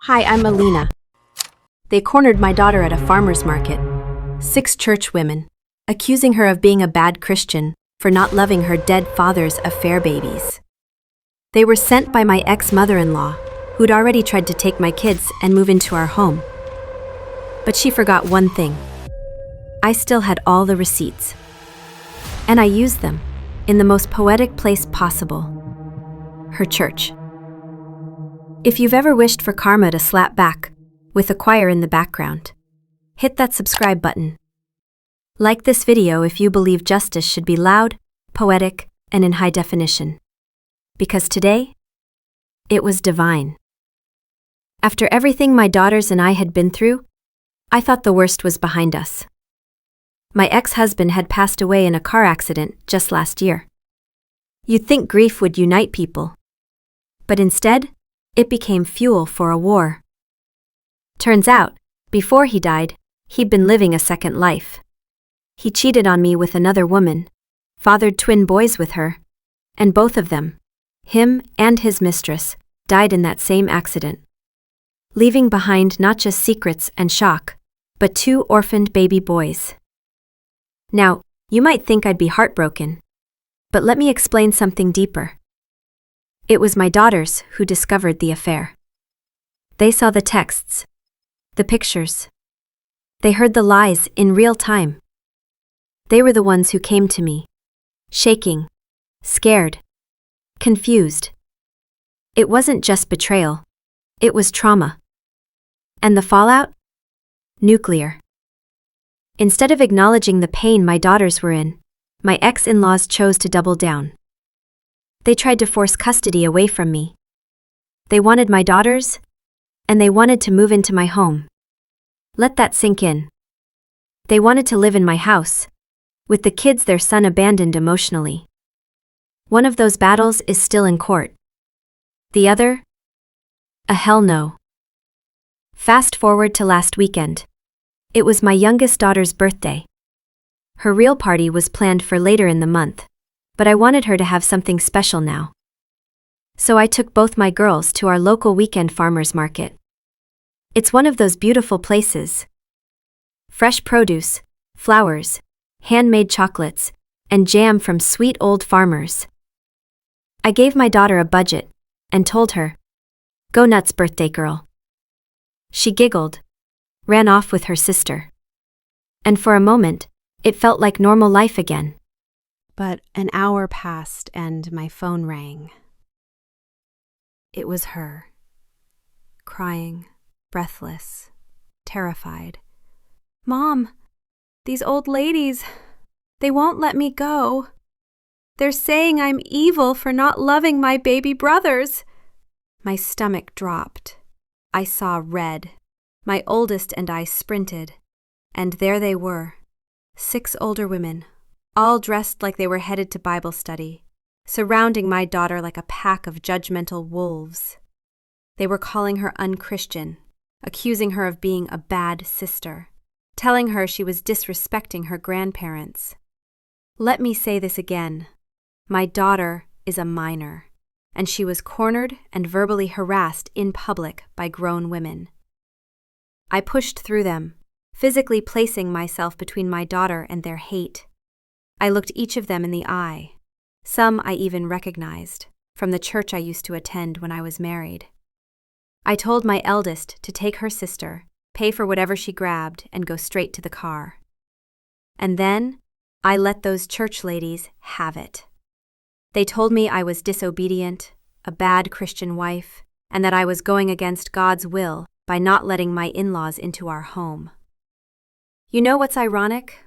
Hi, I'm Alina. They cornered my daughter at a farmer's market. 6 church women, accusing her of being a bad Christian for not loving her dead father's affair babies. They were sent by my ex-mother-in-law, who'd already tried to take my kids and move into our home. But she forgot one thing. I still had all the receipts. And I used them in the most poetic place possible. Her church. If you've ever wished for karma to slap back, with a choir in the background, hit that subscribe button. Like this video if you believe justice should be loud, poetic, and in high definition. Because today, it was divine. After everything my daughters and I had been through, I thought the worst was behind us. My ex-husband had passed away in a car accident just last year. You'd think grief would unite people. But instead, it became fuel for a war. Turns out, before he died, he'd been living a second life. He cheated on me with another woman, fathered twin boys with her, and both of them, him and his mistress, died in that same accident, leaving behind not just secrets and shock, but 2 orphaned baby boys. Now, you might think I'd be heartbroken, but let me explain something deeper. It was my daughters who discovered the affair. They saw the texts, the pictures. They heard the lies in real time. They were the ones who came to me, shaking, scared, confused. It wasn't just betrayal, it was trauma. And the fallout? Nuclear. Instead of acknowledging the pain my daughters were in, my ex-in-laws chose to double down. They tried to force custody away from me. They wanted my daughters, and they wanted to move into my home. Let that sink in. They wanted to live in my house, with the kids their son abandoned emotionally. One of those battles is still in court. The other? A hell no. Fast forward to last weekend. It was my youngest daughter's birthday. Her real party was planned for later in the month, but I wanted her to have something special now. So I took both my girls to our local weekend farmers market. It's one of those beautiful places. Fresh produce, flowers, handmade chocolates, and jam from sweet old farmers. I gave my daughter a budget and told her, "Go nuts, birthday girl." She giggled, ran off with her sister. And for a moment, it felt like normal life again. But an hour passed and my phone rang. It was her, crying, breathless, terrified. "Mom, these old ladies, they won't let me go. They're saying I'm evil for not loving my baby brothers." My stomach dropped. I saw red. My oldest and I sprinted, and there they were, 6 older women, all dressed like they were headed to Bible study, surrounding my daughter like a pack of judgmental wolves. They were calling her unchristian, accusing her of being a bad sister, telling her she was disrespecting her grandparents. Let me say this again. My daughter is a minor, and she was cornered and verbally harassed in public by grown women. I pushed through them, physically placing myself between my daughter and their hate. I looked each of them in the eye. Some I even recognized, from the church I used to attend when I was married. I told my eldest to take her sister, pay for whatever she grabbed, and go straight to the car. And then, I let those church ladies have it. They told me I was disobedient, a bad Christian wife, and that I was going against God's will by not letting my in-laws into our home. You know what's ironic?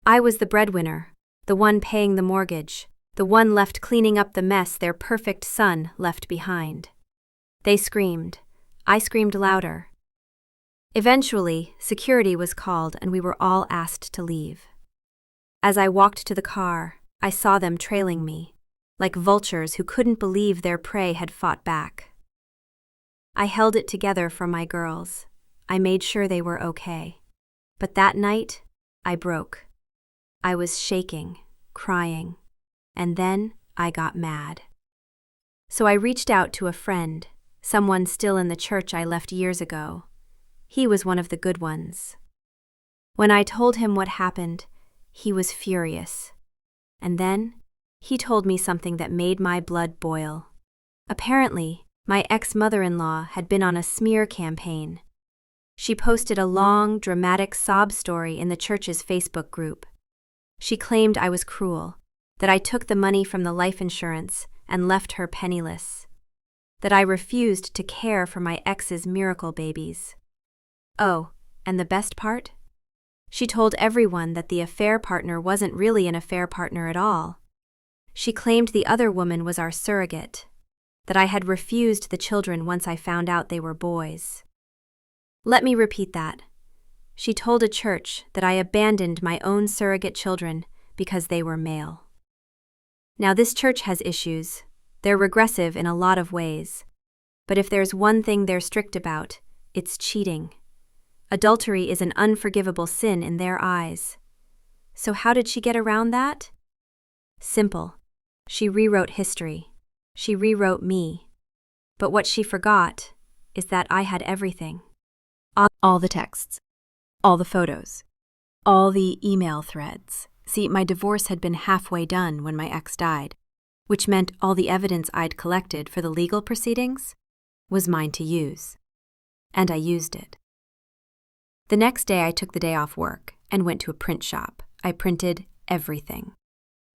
I was the breadwinner, the one paying the mortgage, the one left cleaning up the mess their perfect son left behind. They screamed. I screamed louder. Eventually, security was called and we were all asked to leave. As I walked to the car, I saw them trailing me, like vultures who couldn't believe their prey had fought back. I held it together for my girls. I made sure they were okay. But that night, I broke. I was shaking, crying, and then I got mad. So I reached out to a friend, someone still in the church I left years ago. He was one of the good ones. When I told him what happened, he was furious. And then, he told me something that made my blood boil. Apparently, my ex-mother-in-law had been on a smear campaign. She posted a long, dramatic sob story in the church's Facebook group. She claimed I was cruel, that I took the money from the life insurance and left her penniless, that I refused to care for my ex's miracle babies. Oh, and the best part? She told everyone that the affair partner wasn't really an affair partner at all. She claimed the other woman was our surrogate, that I had refused the children once I found out they were boys. Let me repeat that. She told a church that I abandoned my own surrogate children because they were male. Now, this church has issues. They're regressive in a lot of ways. But if there's one thing they're strict about, it's cheating. Adultery is an unforgivable sin in their eyes. So how did she get around that? Simple. She rewrote history. She rewrote me. But what she forgot is that I had everything. All the texts. All the photos. All the email threads. See, my divorce had been halfway done when my ex died, which meant all the evidence I'd collected for the legal proceedings was mine to use. And I used it. The next day I took the day off work and went to a print shop. I printed everything.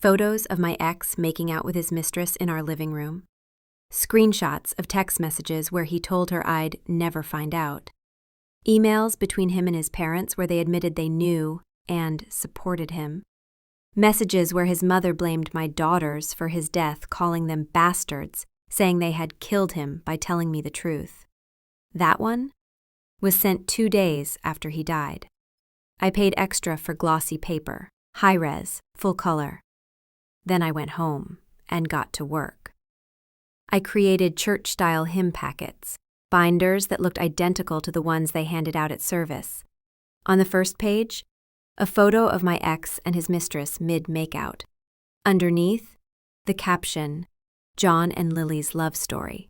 Photos of my ex making out with his mistress in our living room. Screenshots of text messages where he told her I'd never find out. Emails between him and his parents where they admitted they knew and supported him. Messages where his mother blamed my daughters for his death, calling them bastards, saying they had killed him by telling me the truth. That one was sent 2 days after he died. I paid extra for glossy paper, high-res, full color. Then I went home and got to work. I created church-style hymn packets, binders that looked identical to the ones they handed out at service. On the first page, a photo of my ex and his mistress mid-makeout. Underneath, the caption, John and Lily's love story.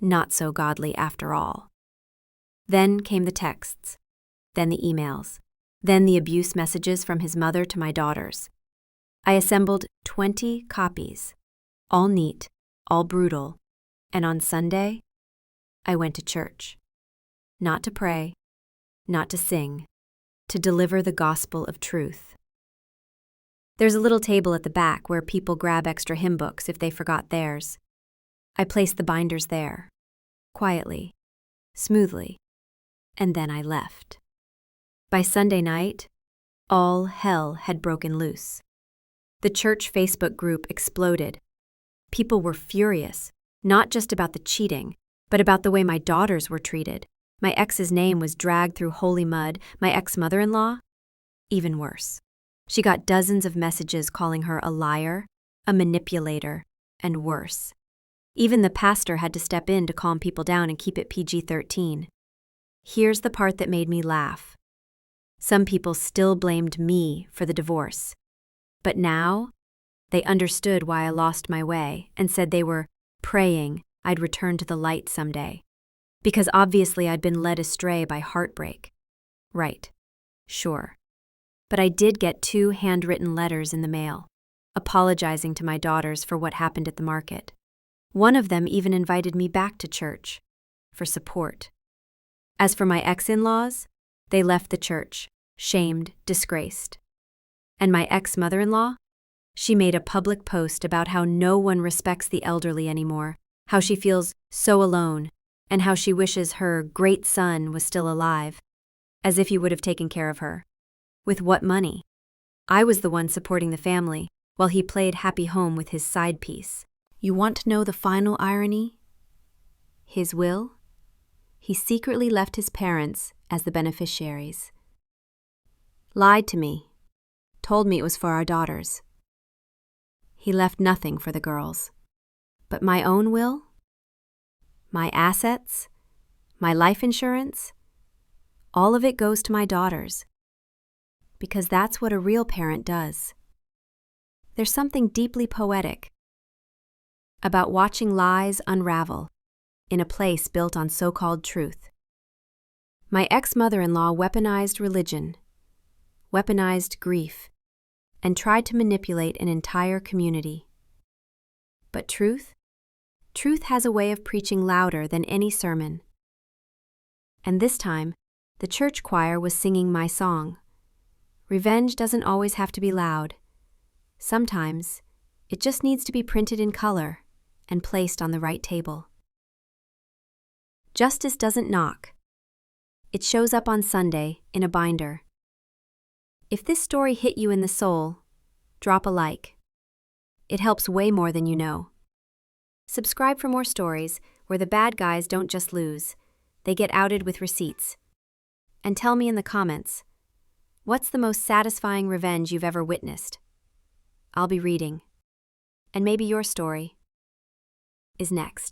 Not so godly after all. Then came the texts, then the emails, then the abuse messages from his mother to my daughters. I assembled 20 copies, all neat, all brutal, and on Sunday, I went to church. Not to pray, not to sing, to deliver the gospel of truth. There's a little table at the back where people grab extra hymn books if they forgot theirs. I placed the binders there, quietly, smoothly, and then I left. By Sunday night, all hell had broken loose. The church Facebook group exploded. People were furious, not just about the cheating, but about the way my daughters were treated. My ex's name was dragged through holy mud. My ex-mother-in-law? Even worse. She got dozens of messages calling her a liar, a manipulator, and worse. Even the pastor had to step in to calm people down and keep it PG-13. Here's the part that made me laugh. Some people still blamed me for the divorce. But now, they understood why I lost my way and said they were praying I'd return to the light someday. Because obviously I'd been led astray by heartbreak. Right. Sure. But I did get 2 handwritten letters in the mail, apologizing to my daughters for what happened at the market. One of them even invited me back to church for support. As for my ex-in-laws, they left the church, shamed, disgraced. And my ex-mother-in-law? She made a public post about how no one respects the elderly anymore, how she feels so alone, and how she wishes her great son was still alive, as if he would have taken care of her. With what money? I was the one supporting the family, while he played happy home with his side piece. You want to know the final irony? His will? He secretly left his parents as the beneficiaries. Lied to me. Told me it was for our daughters. He left nothing for the girls. But my own will? My assets? My life insurance? All of it goes to my daughters. Because that's what a real parent does. There's something deeply poetic about watching lies unravel in a place built on so-called truth. My ex-mother-in-law weaponized religion, weaponized grief, and tried to manipulate an entire community. But truth? Truth has a way of preaching louder than any sermon. And this time, the church choir was singing my song. Revenge doesn't always have to be loud. Sometimes, it just needs to be printed in color and placed on the right table. Justice doesn't knock. It shows up on Sunday in a binder. If this story hit you in the soul, drop a like. It helps way more than you know. Subscribe for more stories where the bad guys don't just lose, they get outed with receipts. And tell me in the comments, what's the most satisfying revenge you've ever witnessed? I'll be reading. And maybe your story is next.